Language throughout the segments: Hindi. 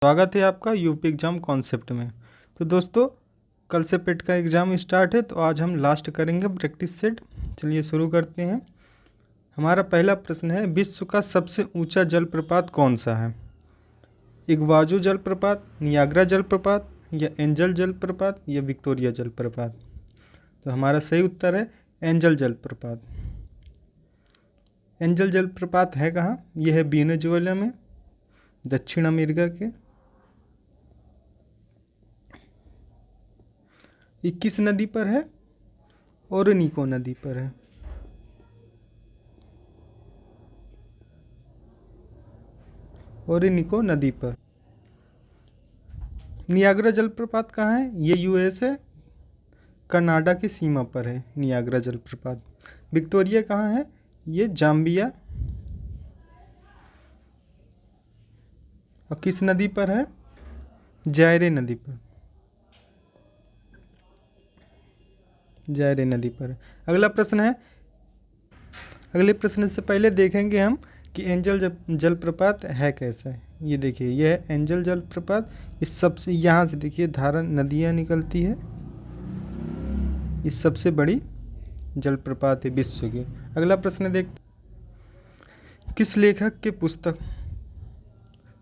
स्वागत है आपका यूपी एग्ज़ाम कॉन्सेप्ट में। तो दोस्तों, कल से पेट का एग्ज़ाम स्टार्ट है, तो आज हम लास्ट करेंगे प्रैक्टिस सेट। चलिए शुरू करते हैं। हमारा पहला प्रश्न है, विश्व का सबसे ऊंचा जलप्रपात कौन सा है? इग्वाजू जलप्रपात, नियाग्रा जलप्रपात, या एंजल जलप्रपात, या विक्टोरिया जलप्रपात? तो हमारा सही उत्तर है एंजल जलप्रपात। एंजल जलप्रपात है कहाँ? यह है वेनेजुएला में, दक्षिण अमेरिका के। 21 नदी पर है, ओरिनिको नदी पर है। ओरिनिको नदी पर। नियाग्रा जलप्रपात कहाँ है? ये यूएस है, कनाडा की सीमा पर है नियाग्रा जलप्रपात। विक्टोरिया कहाँ है? ये जाम्बिया। और किस नदी पर है? जायरे नदी पर। जायरे नदी पर। अगला प्रश्न है, अगले प्रश्न से पहले देखेंगे हम कि एंजल जलप्रपात है कैसा है। ये देखिए, यह है एंजल जलप्रपात। इस सबसे यहाँ से देखिए धारा नदियाँ निकलती है। इस सबसे बड़ी जलप्रपात है विश्व की। अगला प्रश्न देखते, किस लेखक के पुस्तक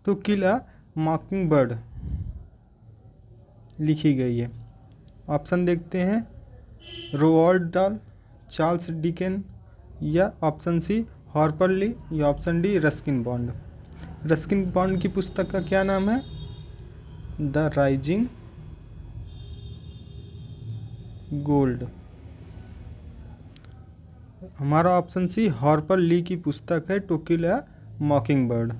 टू किल अ मॉकिंगबर्ड लिखी गई है? ऑप्शन देखते हैं, रोआल्ड डाल, चार्ल्स डिकेन, या ऑप्शन सी हार्पर ली, या option D Ruskin bond. Ruskin bond की पुस्तक का क्या नाम है? The rising gold. हमारा ऑप्शन सी हार्पर ली की पुस्तक है टू किल अ मॉकिंगबर्ड।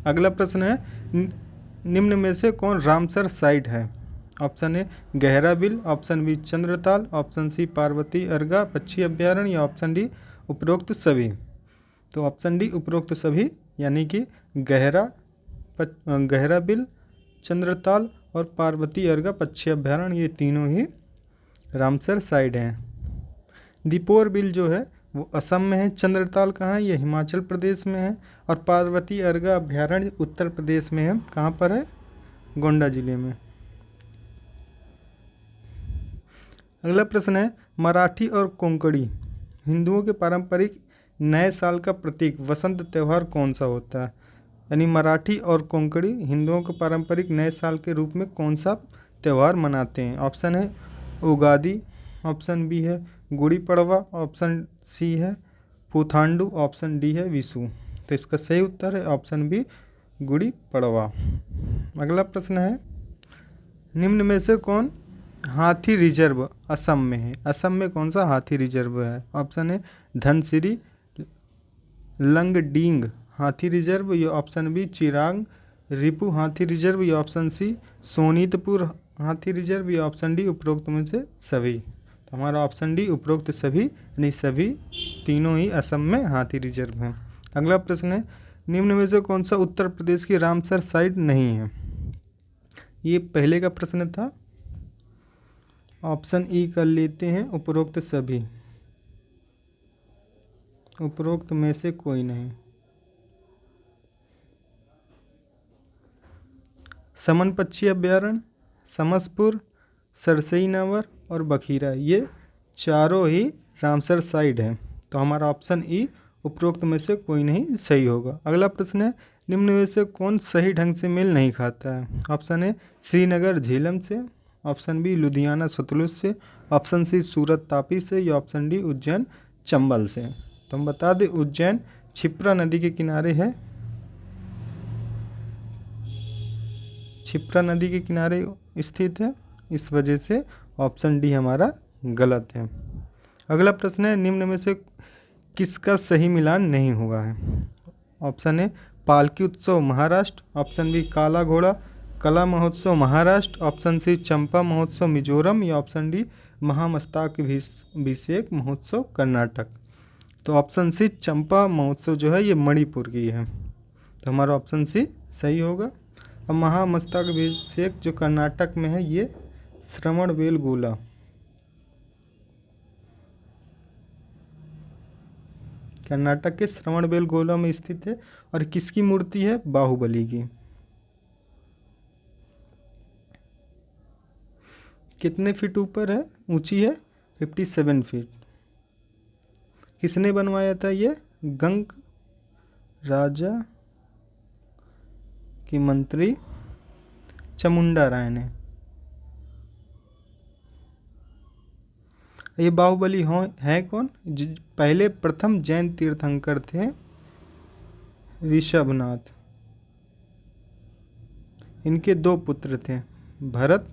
अगला प्रश्न है, निम्न में से कौन रामसर साइट है? Option A Gharabil, option B Chandratal, option C Parvati Arga पक्षी अभ्यारण्य, या ऑप्शन डी उपरोक्त सभी। तो ऑप्शन डी उपरोक्त सभी, यानी कि गहराबिल, चंद्रताल और पार्वती अर्गा पक्षी अभ्यारण्य, ये तीनों ही रामसर साइट हैं। दीपोर बिल जो है वो असम में है, चंद्रताल कहाँ है? ये हिमाचल प्रदेश में है, और पार्वती अर्गा अभ्यारण्य उत्तर प्रदेश में है। कहाँ पर है? गोंडा जिले में। अगला प्रश्न है, मराठी और कोंकणी हिंदुओं के पारंपरिक नए साल का प्रतीक वसंत त्यौहार कौन सा होता है? यानी मराठी और कोंकणी हिंदुओं के पारंपरिक नए साल के रूप में कौन सा त्यौहार मनाते हैं? ऑप्शन है उगादि, ऑप्शन बी है गुड़ी पड़वा, ऑप्शन सी है पुथांडु, ऑप्शन डी है विशु। तो इसका सही उत्तर है ऑप्शन बी गुड़ी पड़वा। अगला प्रश्न है, निम्न में से कौन हाथी रिजर्व असम में है? असम में कौन सा हाथी रिजर्व है? ऑप्शन है धनसिरी लंगडिंग हाथी रिजर्व, या ऑप्शन बी चिरांग रिपु हाथी रिजर्व, या ऑप्शन सी सोनीतपुर हाथी रिजर्व, या ऑप्शन डी उपरोक्त में से सभी। तो हमारा ऑप्शन डी उपरोक्त सभी, यानी सभी तीनों ही असम में हाथी रिजर्व हैं। अगला प्रश्न है, निम्न में से कौन सा उत्तर प्रदेश की रामसर साइट नहीं है? ये पहले का प्रश्न था। ऑप्शन ई कर लेते हैं उपरोक्त सभी। उपरोक्त में से कोई नहीं। समन पक्षी अभ्यारण्य, समसपुर, सरसई नवर और बखीरा, ये चारों ही रामसर साइट हैं। तो हमारा ऑप्शन ई उपरोक्त में से कोई नहीं सही होगा। अगला प्रश्न है, निम्न में से कौन सही ढंग से मेल नहीं खाता है? ऑप्शन है श्रीनगर झेलम से, ऑप्शन बी लुधियाना सतलुज से, ऑप्शन सी सूरत तापी से, या ऑप्शन डी उज्जैन चंबल से। तो हम बता दें उज्जैन क्षिप्रा नदी के किनारे है। क्षिप्रा नदी के किनारे स्थित है, इस वजह से ऑप्शन डी हमारा गलत है। अगला प्रश्न है, निम्न में से किसका सही मिलान नहीं हुआ है? ऑप्शन है पालकी उत्सव महाराष्ट्र, ऑप्शन बी काला घोड़ा कला महोत्सव महाराष्ट्र, ऑप्शन सी चंपा महोत्सव मिजोरम, या ऑप्शन डी महामस्तकाभिषेक महोत्सव कर्नाटक। तो ऑप्शन सी चंपा महोत्सव जो है ये मणिपुर की है। तो हमारा ऑप्शन सी सही होगा। अब महामस्तकाभिषेक जो कर्नाटक में है, ये श्रवणबेलगोला कर्नाटक के श्रवणबेलगोला में स्थित है। और किसकी मूर्ति है? बाहुबली की। कितने फीट ऊपर है, ऊंची है? 57 फीट। किसने बनवाया था ये? गंग राजा की मंत्री चामुंडा राय ने। ये बाहुबली हैं कौन? पहले प्रथम जैन तीर्थंकर थे ऋषभनाथ। इनके 2 पुत्र थे, भरत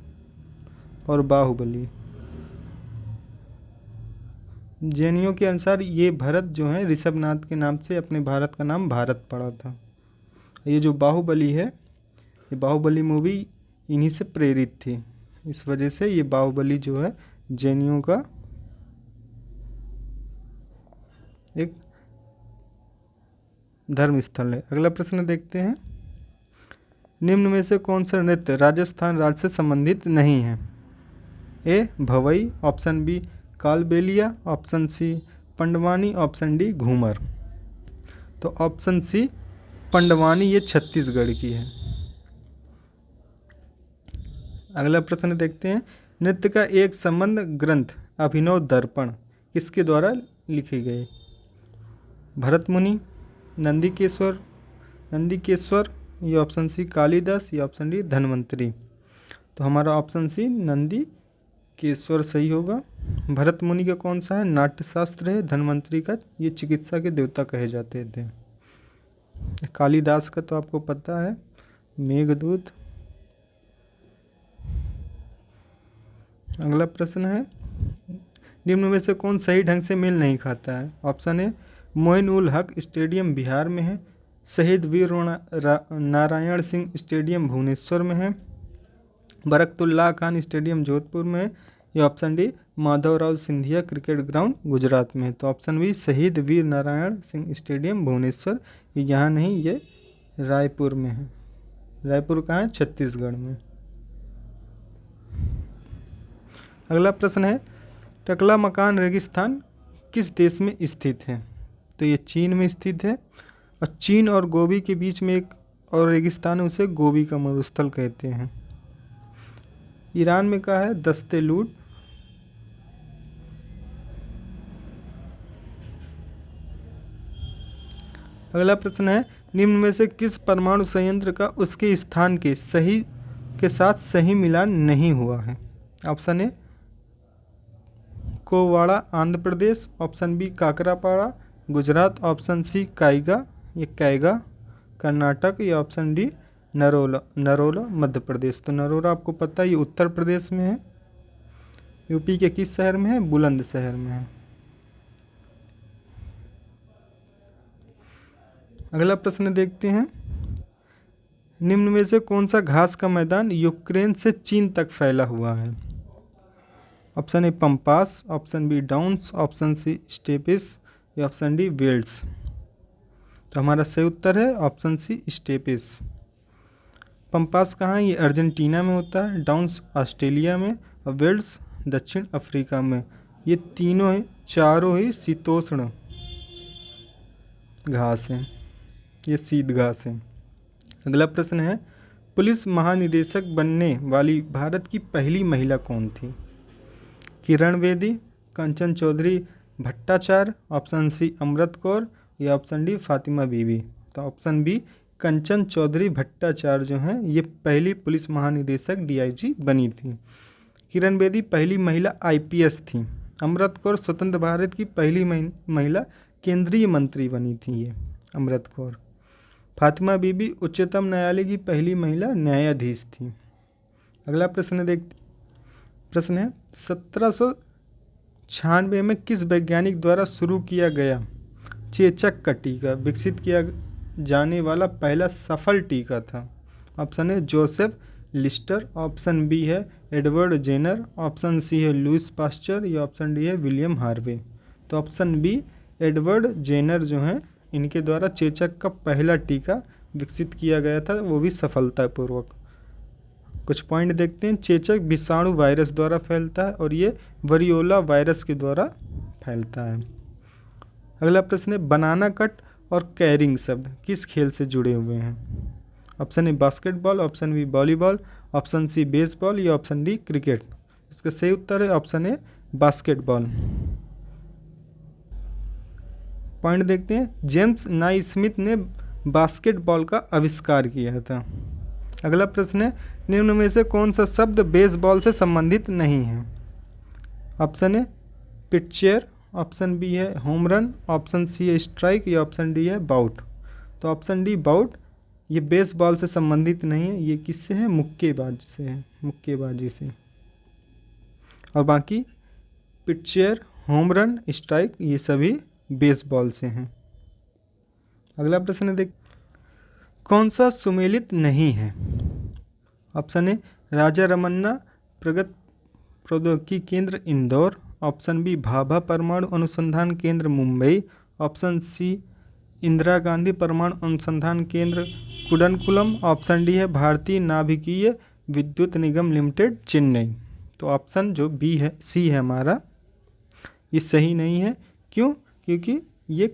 और बाहुबली। जैनियों के अनुसार ये भरत जो है ऋषभनाथ के नाम से अपने भारत का नाम भारत पड़ा था। ये जो बाहुबली है, ये बाहुबली मूवी इन्हीं से प्रेरित थी। इस वजह से ये बाहुबली जो है जैनियों का एक धर्म स्थल है। अगला प्रश्न देखते हैं। निम्न में से कौन सा नृत्य राजस्थान राज्य से संबंधित नहीं है? A Bhavai, option B Kalbelia, option C Pandavani, option D Ghoomar. तो ऑप्शन सी पंडवानी ये छत्तीसगढ़ की है। अगला प्रश्न देखते हैं। नृत्य का एक संबंध ग्रंथ अभिनव दर्पण किसके द्वारा लिखे गए? भरत मुनि, नंदीकेश्वर, ये ऑप्शन सी कालिदास, ये ऑप्शन डी धन्वंतरी। तो हमारा ऑप्शन सी नंदीकेश्वर सही होगा। भरत मुनि का कौन सा है? नाट्यशास्त्र है। धन्वंतरी का ये चिकित्सा के देवता कहे जाते थे। कालिदास का तो आपको पता है, मेघदूत। अगला प्रश्न है। निम्न में से कौन सही ढंग से मेल नहीं खाता है? ऑप्शन ए मोइन उल हक स्टेडियम बिहार में है, शहीद वीर नारायण सिंह स्टेडियम भुवनेश्वर में है, बरकतुल्लाह खान स्टेडियम जोधपुर में है, या option D Madhavrao Scindia cricket ground Gujarat में है। तो ऑप्शन बी शहीद वीर नारायण सिंह स्टेडियम भुवनेश्वर, ये यहाँ नहीं, ये रायपुर में है। रायपुर कहाँ है? छत्तीसगढ़ में। अगला प्रश्न है। टकला मकान रेगिस्तान किस देश में स्थित है? तो ये चीन में स्थित है। और चीन और गोबी के बीच में एक और रेगिस्तान है, उसे गोबी का मरुस्थल कहते हैं। ईरान में कहा है? दस्तेलूट। अगला प्रश्न है। निम्न में से किस परमाणु संयंत्र का उसके स्थान के साथ सही मिलान नहीं हुआ है? Option A Kovvada Andhra Pradesh, option B Kakrapara Gujarat, option C Kaiga Karnataka, या ऑप्शन डी नरोला मध्य प्रदेश। तो नरोला आपको पता है ये उत्तर प्रदेश में है। यूपी के किस शहर में है? बुलंदशहर में है। अगला प्रश्न देखते हैं। निम्न में से कौन सा घास का मैदान यूक्रेन से चीन तक फैला हुआ है? Option A Pampas, option B Downs, option C steppes, या ऑप्शन डी वेल्ड्स। तो हमारा सही उत्तर है ऑप्शन सी स्टेपिस। पंपास कहाँ है? ये अर्जेंटीना में होता है, डाउन्स ऑस्ट्रेलिया में, और वेल्ड्स दक्षिण अफ्रीका में। ये चारों ही शीतोष्ण घास हैं, ये शीत घास है। अगला प्रश्न है। पुलिस महानिदेशक बनने वाली भारत की पहली महिला कौन थी? किरण बेदी, कंचन चौधरी भट्टाचार्य, ऑप्शन सी अमृत कौर, या ऑप्शन डी फातिमा बीबी। तो ऑप्शन बी कंचन चौधरी भट्टाचार्य जो हैं ये पहली पुलिस महानिदेशक डीआईजी बनी थी। किरण बेदी पहली महिला आईपीएस थी। अमृत कौर स्वतंत्र भारत की पहली महिला केंद्रीय मंत्री बनी थी ये अमृत कौर। फातिमा बीबी उच्चतम न्यायालय की पहली महिला न्यायाधीश थी। अगला प्रश्न है 1796 में किस वैज्ञानिक द्वारा शुरू किया गया चेचक का टीका विकसित किया जाने वाला पहला सफल टीका था? ऑप्शन है जोसेफ लिस्टर, ऑप्शन बी है एडवर्ड जेनर, ऑप्शन सी है लुइस पास्चर, या ऑप्शन डी है विलियम हार्वे। तो ऑप्शन बी एडवर्ड जेनर जो हैं इनके द्वारा चेचक का पहला टीका विकसित किया गया था, वो भी सफलतापूर्वक। कुछ पॉइंट देखते हैं। चेचक विषाणु वायरस द्वारा फैलता है और ये वरियोला वायरस के द्वारा फैलता है। अगला प्रश्न है बनाना कट और कैरिंग शब्द किस खेल से जुड़े हुए हैं? Option A basketball, option B volleyball, option C baseball, या ऑप्शन डी क्रिकेट। इसका सही उत्तर है ऑप्शन ए बास्केटबॉल। पॉइंट देखते हैं, जेम्स नाइस्मिथ ने बास्केटबॉल का आविष्कार किया था। अगला प्रश्न है, निम्न में से कौन सा शब्द बेसबॉल से संबंधित नहीं है? ऑप्शन ए पिटचेयर, ऑप्शन बी है होम रन, ऑप्शन सी है स्ट्राइक या ऑप्शन डी है बाउट। तो ऑप्शन डी बाउट ये बेसबॉल से संबंधित नहीं है, ये किससे है? मुक्केबाज से है, मुक्केबाजी से। और बाकी पिटचेयर, होम रन, स्ट्राइक ये सभी बेसबॉल से हैं। अगला प्रश्न देख, कौन सा सुमेलित नहीं है? ऑप्शन ए राजा रमन्ना प्रगत प्रौद्योगिकी केंद्र इंदौर, ऑप्शन बी भाभा परमाणु अनुसंधान केंद्र मुंबई, ऑप्शन सी इंदिरा गांधी परमाणु अनुसंधान केंद्र कुडनकुलम, ऑप्शन डी है भारतीय नाभिकीय विद्युत निगम लिमिटेड चेन्नई। तो ऑप्शन जो बी है, सी है हमारा, ये सही नहीं है। क्यों? क्योंकि ये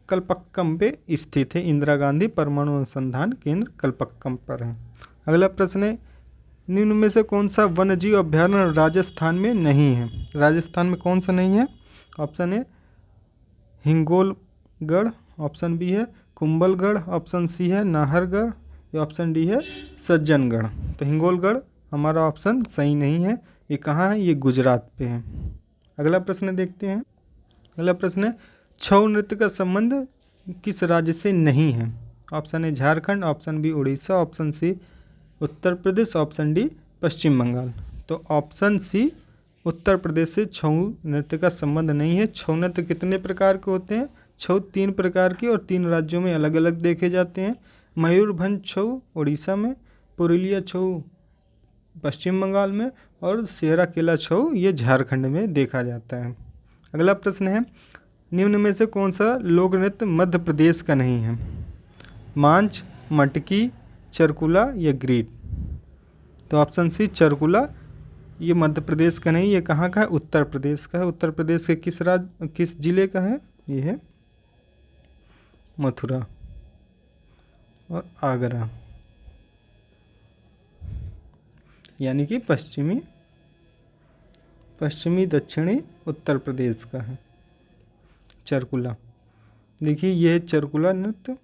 कलपक्कम पे स्थित है, इंदिरा गांधी परमाणु अनुसंधान केंद्र कलपक्कम पर है। अगला प्रश्न है, निम्न में से कौन सा वन्यजीव अभ्यारण्य राजस्थान में नहीं है? राजस्थान में कौन सा नहीं है? ऑप्शन ए हिंगोलगढ़, ऑप्शन बी है कुंभलगढ़, ऑप्शन सी है नाहरगढ़ या ऑप्शन डी है सज्जनगढ़। तो हिंगोलगढ़ हमारा ऑप्शन सही नहीं है। ये कहाँ है? ये गुजरात पे है। अगला प्रश्न देखते हैं। अगला प्रश्न है, छऊ नृत्य का संबंध किस राज्य से नहीं है? Option A Jharkhand, option B Orissa, option C Uttar Pradesh, option D Paschim Bengal. तो ऑप्शन सी उत्तर प्रदेश से छऊ नृत्य का संबंध नहीं है। छऊ नृत्य कितने प्रकार के होते हैं? छऊ 3 प्रकार के और 3 राज्यों में अलग अलग देखे जाते हैं। मयूरभंज छऊ उड़ीसा में, पुरुलिया छऊ पश्चिम बंगाल में और सेराकेला छऊ ये झारखंड में देखा जाता है। अगला प्रश्न है, निम्न में से कौन सा लोक नृत्य मध्य प्रदेश का नहीं है? मांझ, मटकी, चरकुला या ग्रीड। तो ऑप्शन सी चरकुला ये मध्य प्रदेश का नहीं, ये कहाँ का है? उत्तर प्रदेश का है। उत्तर प्रदेश के किस जिले का है? ये है मथुरा और आगरा, यानी कि पश्चिमी दक्षिणी उत्तर प्रदेश का है चरकुला। देखिए यह है चरकुला नृत्य।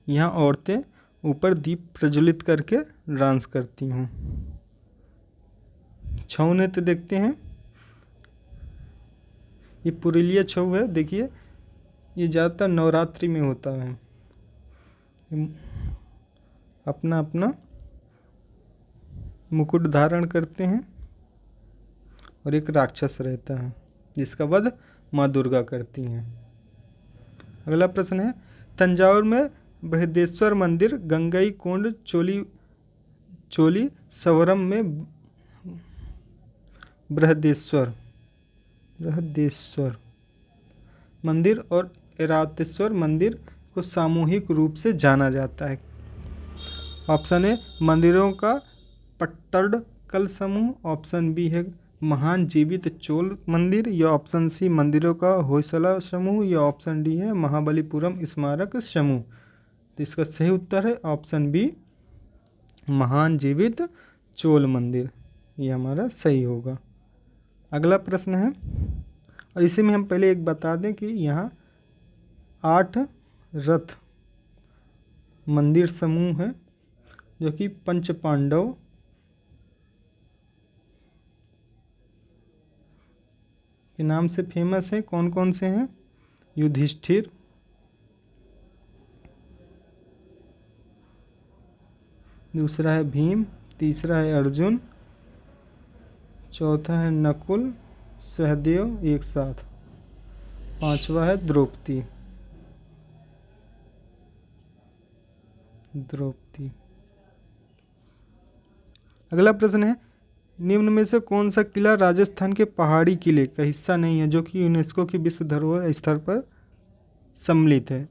यहाँ औरतें ऊपर दीप प्रज्वलित करके डांस करती हैं। छऊ नृत्य देखते हैं, ये पुरुलिया छऊ है। देखिए ये ज़्यादातर नवरात्रि में होता है। अपना अपना मुकुट धारण करते हैं और एक राक्षस रहता है जिसका वध माँ दुर्गा करती हैं। अगला प्रश्न है, तंजावुर में बृहदेश्वर मंदिर, गंगईकोंड चोली सवरम में बृहदेश्वर मंदिर और ऐरावतेश्वर मंदिर को सामूहिक रूप से जाना जाता है। ऑप्शन ए मंदिरों का पट्टडकल समूह, ऑप्शन बी है महान जीवित चोल मंदिर या ऑप्शन सी मंदिरों का होयसला समूह या ऑप्शन डी है महाबलीपुरम स्मारक समूह। तो इसका सही उत्तर है ऑप्शन बी महान जीवित चोल मंदिर, ये हमारा सही होगा। अगला प्रश्न है, और इसी में हम पहले एक बता दें कि यहाँ 8 रथ मंदिर समूह है जो कि पंच पांडव के नाम से फेमस है। कौन कौन से हैं? युधिष्ठिर, दूसरा है भीम, तीसरा है अर्जुन, चौथा है नकुल सहदेव एक साथ, पांचवा है द्रौपदी। अगला प्रश्न है, निम्न में से कौन सा किला राजस्थान के पहाड़ी किले का हिस्सा नहीं है जो कि यूनेस्को की विश्व धरोहर स्तर पर सम्मिलित है?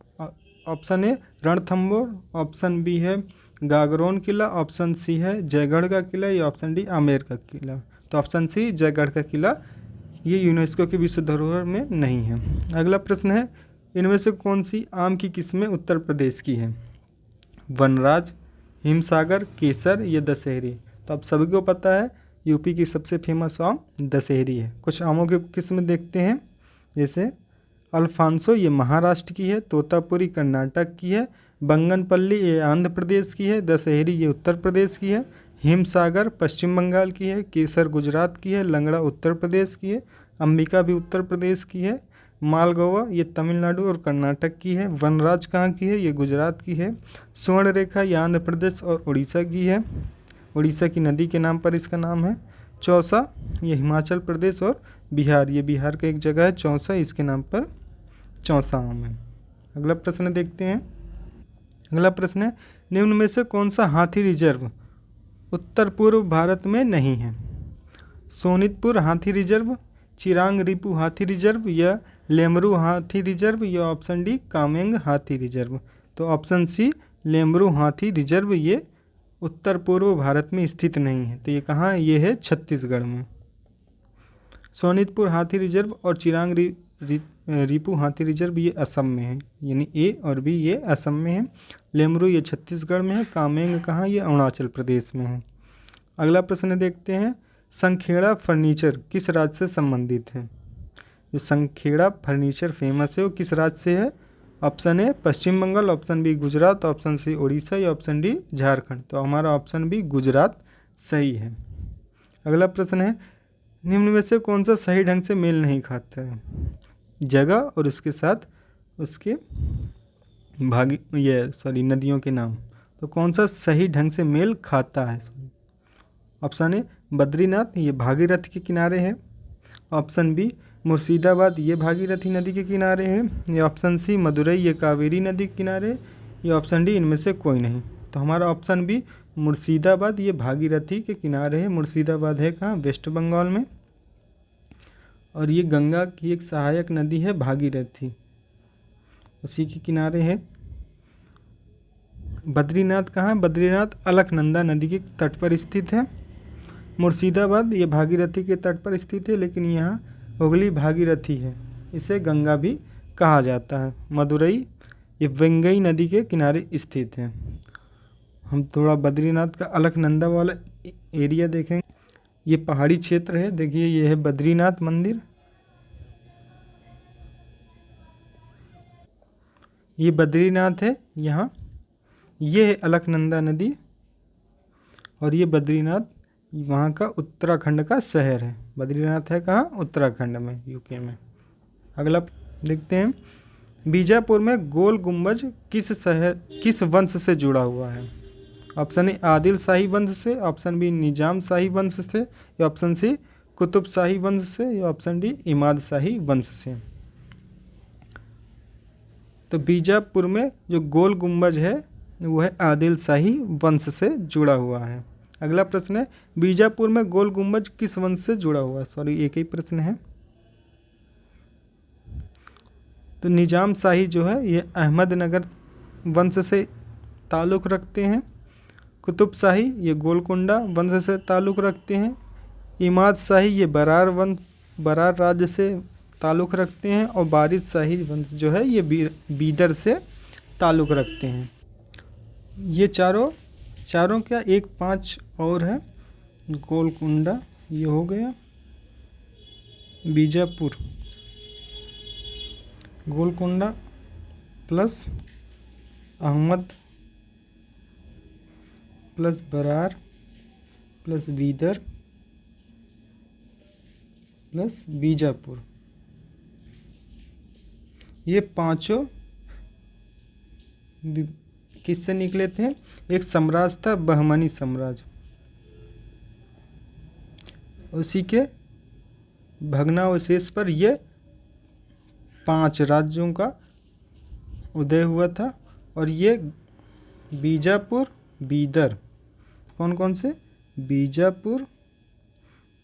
Option A Ranthambore, option B है गागरोन किला, ऑप्शन सी है जयगढ़ का किला या ऑप्शन डी आमेर का किला। तो ऑप्शन सी जयगढ़ का किला ये यूनेस्को की विश्व धरोहर में नहीं है। अगला प्रश्न है, इनमें से कौन सी आम की किस्में उत्तर प्रदेश की है? वनराज, हिमसागर, केसर या दशहरी। तो आप सभी को पता है यूपी की सबसे फेमस आम दशहरी है। कुछ आमों के किस्म देखते हैं, जैसे अल्फांसो ये महाराष्ट्र की है, तोतापुरी कर्नाटक की है, बंगनपल्ली ये आंध्र प्रदेश की है, दशहरी ये उत्तर प्रदेश की है, हिमसागर पश्चिम बंगाल की है, केसर गुजरात की है, लंगड़ा उत्तर प्रदेश की है, अंबिका भी उत्तर प्रदेश की है, मालगोवा ये तमिलनाडु और कर्नाटक की है, वनराज कहाँ की है, ये गुजरात की है, स्वर्ण रेखा ये आंध्र प्रदेश और उड़ीसा की है, उड़ीसा की नदी के नाम पर इसका नाम है, चौसा ये हिमाचल प्रदेश और बिहार, ये बिहार का एक जगह है चौसा, इसके नाम पर चौसा आम है। अगला प्रश्न देखते हैं। अगला प्रश्न है, निम्न में से कौन सा हाथी रिजर्व उत्तर पूर्व भारत में नहीं है? सोनितपुर हाथी रिजर्व, चिरांग रिपु हाथी रिजर्व या लेमरू हाथी रिजर्व या ऑप्शन डी कामेंग हाथी रिजर्व। तो ऑप्शन सी लेमरू हाथी रिजर्व ये उत्तर पूर्व भारत में स्थित नहीं है। तो ये कहाँ है? ये है छत्तीसगढ़ में। सोनितपुर हाथी रिजर्व और चिरांग रिपु हाथी रिजर्व ये असम में है, यानी ए और बी ये असम में है। लेमरू ये छत्तीसगढ़ में है। कामेंग कहाँ? ये अरुणाचल प्रदेश में है। अगला प्रश्न देखते हैं, संखेड़ा फर्नीचर किस राज्य से संबंधित है? जो संखेड़ा फर्नीचर फेमस है वो किस राज्य से है? Option A Paschim Bangal, option B Gujarat, option C Orissa या ऑप्शन डी झारखंड। तो हमारा ऑप्शन बी गुजरात सही है। अगला प्रश्न है, निम्न में से कौन सा सही ढंग से मेल नहीं खाता है? जगह और उसके साथ उसके नदियों के नाम। तो कौन सा सही ढंग से मेल खाता है? ऑप्शन ए बद्रीनाथ ये भागीरथी के किनारे है, ऑप्शन बी मुर्शिदाबाद ये भागीरथी नदी के किनारे है, या ऑप्शन सी मदुरई ये कावेरी नदी के किनारे, या ऑप्शन डी इनमें से कोई नहीं। तो हमारा ऑप्शन बी मुर्शिदाबाद ये भागीरथी के किनारे है। मुर्शिदाबाद है कहाँ? वेस्ट बंगाल में। और ये गंगा की एक सहायक नदी है भागीरथी, उसी के किनारे है। बद्रीनाथ कहाँ? बद्रीनाथ अलकनंदा नदी के तट पर स्थित है। मुर्शिदाबाद ये भागीरथी के तट पर स्थित है, लेकिन यहाँ हुगली भागीरथी है, इसे गंगा भी कहा जाता है। मदुरई ये वेंगई नदी के किनारे स्थित है। हम थोड़ा बद्रीनाथ का अलकनंदा वाला एरिया देखेंगे। ये पहाड़ी क्षेत्र है, देखिए ये है बद्रीनाथ मंदिर, ये बद्रीनाथ है यहाँ, ये है अलकनंदा नदी, और ये बद्रीनाथ वहाँ का उत्तराखंड का शहर है। बद्रीनाथ है कहाँ? उत्तराखंड में, यूके में। अगला देखते हैं, बीजापुर में गोल गुम्बज किस वंश से जुड़ा हुआ है? ऑप्शन ए आदिल शाही वंश से, ऑप्शन बी निजाम शाही वंश से, या ऑप्शन सी कुतुब शाही वंश से, या ऑप्शन डी इमाद शाही वंश से। तो बीजापुर में जो गोल गुम्बज है वो है आदिल शाही वंश से जुड़ा हुआ है। अगला प्रश्न है, बीजापुर में गोल गुम्बज किस वंश से जुड़ा हुआ है? सॉरी एक ही प्रश्न है। तो निजाम शाही जो है ये अहमदनगर वंश से ताल्लुक़ रखते हैं। कुतुब शाही ये गोलकुंडा वंश से ताल्लुक़ रखते हैं। इमाद शाही ये बरार राज्य से ताल्लुक़ रखते हैं। और वारिद शाही वंश जो है ये बीदर से ताल्लुक़ रखते हैं। ये चारों क्या एक पांच और है। गोलकुंडा ये हो गया, Bijapur Golconda plus Ahmad plus Berar plus Bidar plus Bijapur, ये पांचों किससे निकले थे? एक साम्राज्य था बहमनी साम्राज्य, उसी के भग्नावशेष पर ये 5 राज्यों का उदय हुआ था। और ये बीजापुर बीदर, कौन कौन से? बीजापुर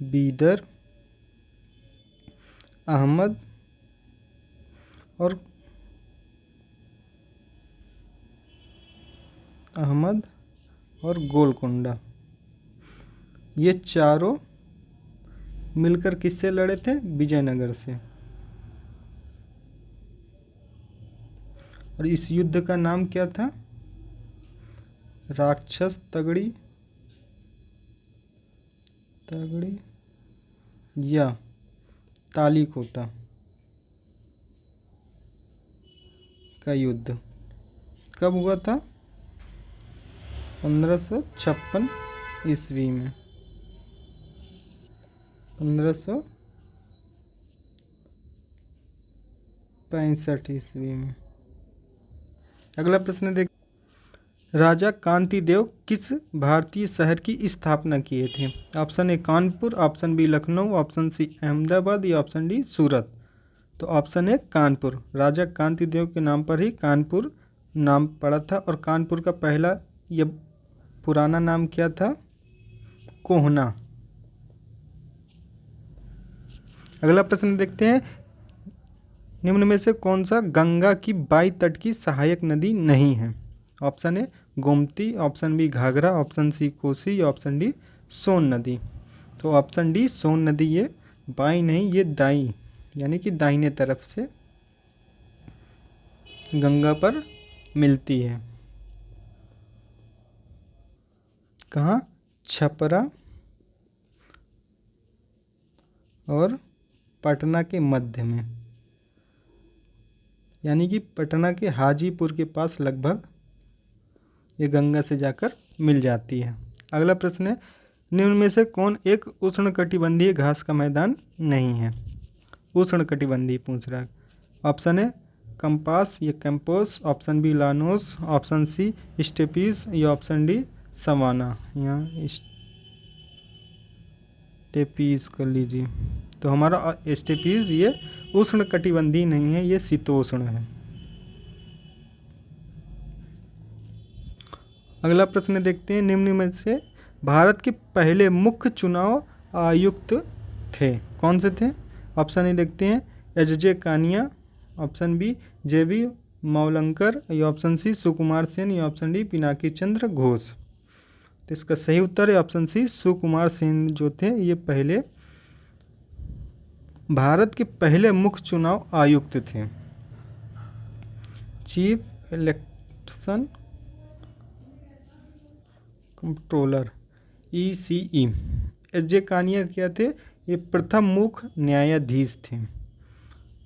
बीदर अहमद और गोलकुंडा, ये चारों मिलकर किससे लड़े थे? विजयनगर से। और इस युद्ध का नाम क्या था? राक्षस तगड़ी तगड़ी या तालीकोटा का युद्ध कब हुआ था? 1556 ईस्वी में। 1565 ईस्वी में। अगला प्रश्न देख, राजा कांतिदेव किस भारतीय शहर की स्थापना किए थे? Option A Kanpur, option B Lucknow, option C Ahmedabad या ऑप्शन डी सूरत। तो ऑप्शन ए कानपुर। राजा कांतिदेव के नाम पर ही कानपुर नाम पड़ा था और कानपुर का पहला या पुराना नाम क्या था? कोहना। अगला प्रश्न देखते हैं, निम्न में से कौन सा गंगा की बाई तट की सहायक नदी नहीं है? Option A Gomti, option B Ghaghara, option C Kosi या ऑप्शन डी सोन नदी। तो ऑप्शन डी सोन नदी, ये बाई नहीं, ये दाई यानी कि दाहिने तरफ से गंगा पर मिलती है। कहाँ? छपरा और पटना के मध्य में, यानी कि पटना के हाजीपुर के पास लगभग ये गंगा से जाकर मिल जाती है। अगला प्रश्न है, निम्न में से कौन एक उष्णकटिबंधीय घास का मैदान नहीं है? उष्णकटिबंधीय पूछ रहा है। ऑप्शन है कंपास या campus, option B llanos, option C steppes या ऑप्शन डी सवाना। यहाँ स्टेपीज कर लीजिए। तो हमारा स्टेपीज ये उष्णकटिबंधीय नहीं है, ये शीतोष्ण है। अगला प्रश्न देखते हैं, निम्न में से भारत के पहले मुख्य चुनाव आयुक्त थे, कौन से थे? ऑप्शन ए देखते हैं HJ. Kania, option B JB. Mavalankar या ऑप्शन सी सुकुमार सेन या ऑप्शन डी पिनाकी चंद्र घोष। तो इसका सही उत्तर है ऑप्शन सी सुकुमार सेन जो थे ये पहले भारत के पहले मुख्य चुनाव आयुक्त थे, chief election controller ECE। HJ. Kania क्या थे? ये प्रथम मुख्य न्यायाधीश थे।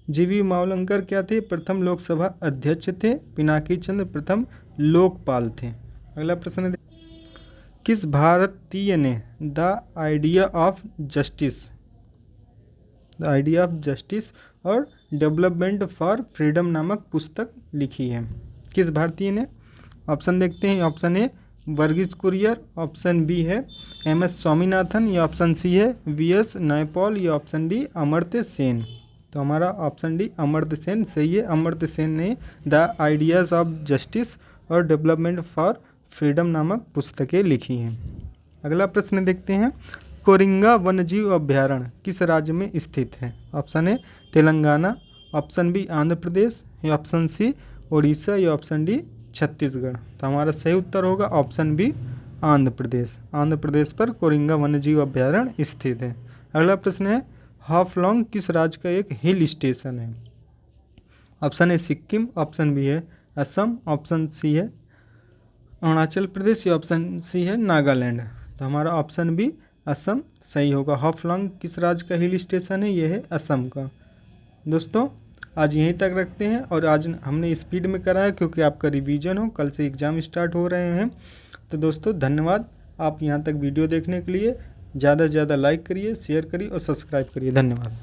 जी.बी. मावलंकर क्या थे? प्रथम लोकसभा अध्यक्ष थे। पिनाकी चंद्र प्रथम लोकपाल थे। अगला प्रश्न, किस भारतीय ने द आइडिया ऑफ जस्टिस और डेवलपमेंट फॉर फ्रीडम नामक पुस्तक लिखी है? किस भारतीय ने? ऑप्शन देखते हैं, option A Varghese Kurien, option B है M.S. स्वामीनाथन या ऑप्शन सी है V.S. नायपॉल या ऑप्शन डी अमर्त्य सेन। तो हमारा ऑप्शन डी अमर्त्य सेन सही है। अमर्त्य सेन ने द आइडियाज़ ऑफ जस्टिस और डेवलपमेंट फॉर फ्रीडम नामक पुस्तकें लिखी हैं। अगला प्रश्न देखते हैं, कोरिंगा वन्यजीव अभ्यारण्य किस राज्य में स्थित है? Option A Telangana, option B Andhra Pradesh या ऑप्शन सी उड़ीसा या ऑप्शन डी छत्तीसगढ़। तो हमारा सही उत्तर होगा ऑप्शन बी आंध्र प्रदेश। आंध्र प्रदेश पर कोरिंगा वन्यजीव अभ्यारण्य स्थित है। अगला प्रश्न है, हाफलॉन्ग किस राज्य का एक हिल स्टेशन है? Option A Sikkim, option B है असम, ऑप्शन सी है अरुणाचल प्रदेश या ऑप्शन सी है नागालैंड। तो हमारा ऑप्शन बी असम सही होगा। हाफलॉन्ग किस राज्य का हिल स्टेशन है? यह है असम का। दोस्तों आज यहीं तक रखते हैं और आज हमने स्पीड में कराया क्योंकि आपका रिवीजन हो, कल से एग्ज़ाम स्टार्ट हो रहे हैं। तो दोस्तों धन्यवाद, आप यहाँ तक वीडियो देखने के लिए। ज़्यादा से ज़्यादा लाइक करिए, शेयर करिए और सब्सक्राइब करिए। धन्यवाद।